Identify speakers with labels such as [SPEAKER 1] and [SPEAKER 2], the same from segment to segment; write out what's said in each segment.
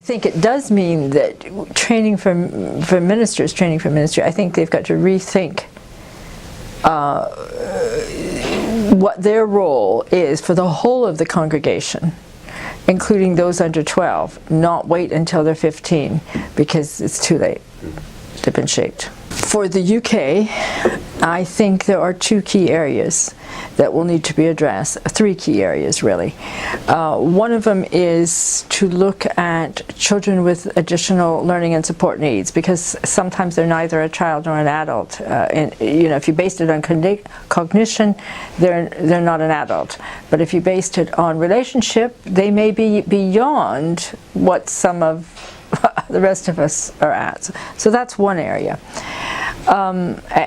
[SPEAKER 1] think it does mean that training for ministers, training for ministry, I think they've got to rethink what their role is for the whole of the congregation, including those under 12, not wait until they're 15 because it's too late. They've been shaped. For the UK, I think there are two key areas that will need to be addressed, three key areas really. One of them is to look at children with additional learning and support needs, because sometimes they're neither a child nor an adult. And if you based it on cognition, they're not an adult. But if you based it on relationship, they may be beyond what some of the rest of us are at. So that's one area.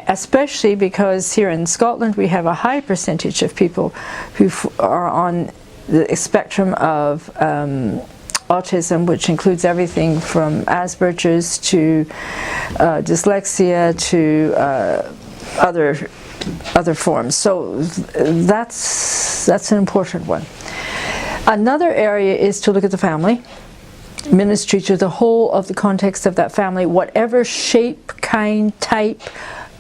[SPEAKER 1] Especially because here in Scotland we have a high percentage of people who are on the spectrum of autism, which includes everything from Asperger's to dyslexia to other forms. So that's an important one. Another area is to look at the family. Ministry to the whole of the context of that family, whatever shape, kind, type,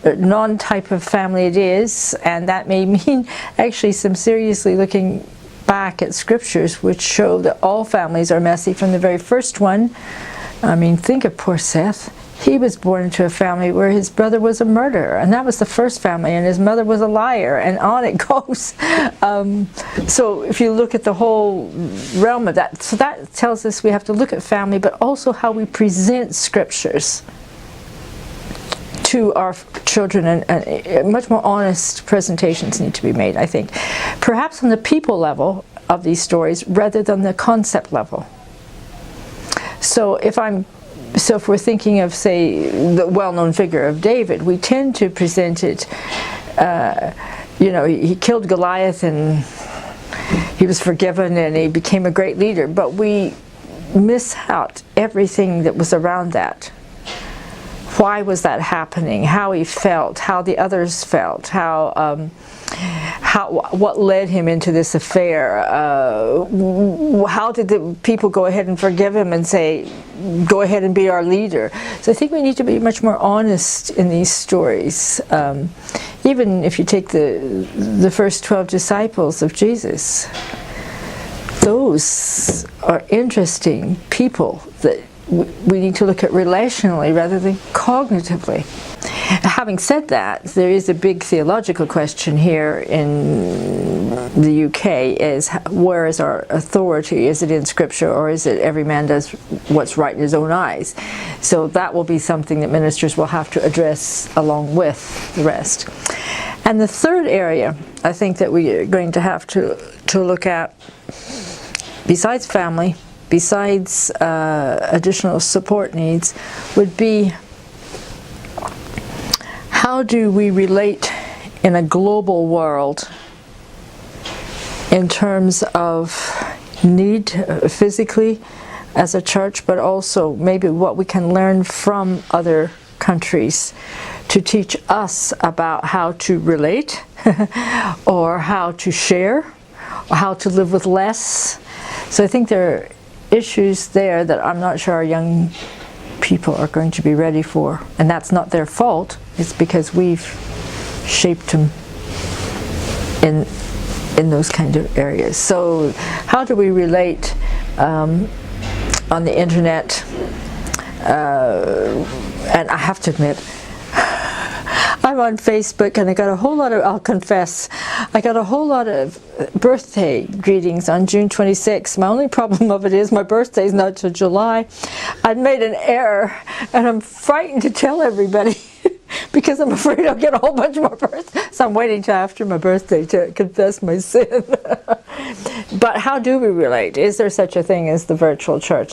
[SPEAKER 1] non-type of family it is, and that may mean actually some seriously looking back at scriptures which show that all families are messy from the very first one. I mean, think of poor Seth. He was born into a family where his brother was a murderer, and that was the first family, and his mother was a liar, and on it goes. So if you look at the whole realm of that, so that tells us we have to look at family, but also how we present scriptures to our children, and much more honest presentations need to be made, I think. Perhaps on the people level of these stories rather than the concept level. So if we're thinking of, say, the well-known figure of David, we tend to present it, he killed Goliath and he was forgiven and he became a great leader, but we miss out everything that was around that. Why was that happening? How he felt, how the others felt, what led him into this affair? How did the people go ahead and forgive him and say, go ahead and be our leader? So I think we need to be much more honest in these stories. Even if you take the first 12 disciples of Jesus, those are interesting people that we need to look at relationally rather than cognitively. Having said that, there is a big theological question here in the UK, is where is our authority? Is it in Scripture, or is it every man does what's right in his own eyes? So that will be something that ministers will have to address along with the rest. And the third area I think that we are going to have to look at, besides family, besides additional support needs, would be how do we relate in a global world in terms of need physically as a church, but also maybe what we can learn from other countries to teach us about how to relate or how to share or how to live with less. So I think there are issues there that I'm not sure our young people are going to be ready for, and that's not their fault. It's because we've shaped them in those kind of areas. So how do we relate on the internet? And I have to admit, I'm on Facebook and I got a whole lot of, I'll confess, I got a whole lot of birthday greetings on June 26th. My only problem of it is my birthday is not till July. I'd made an error and I'm frightened to tell everybody because I'm afraid I'll get a whole bunch more birthdays. So I'm waiting till after my birthday to confess my sin. But how do we relate? Is there such a thing as the virtual church?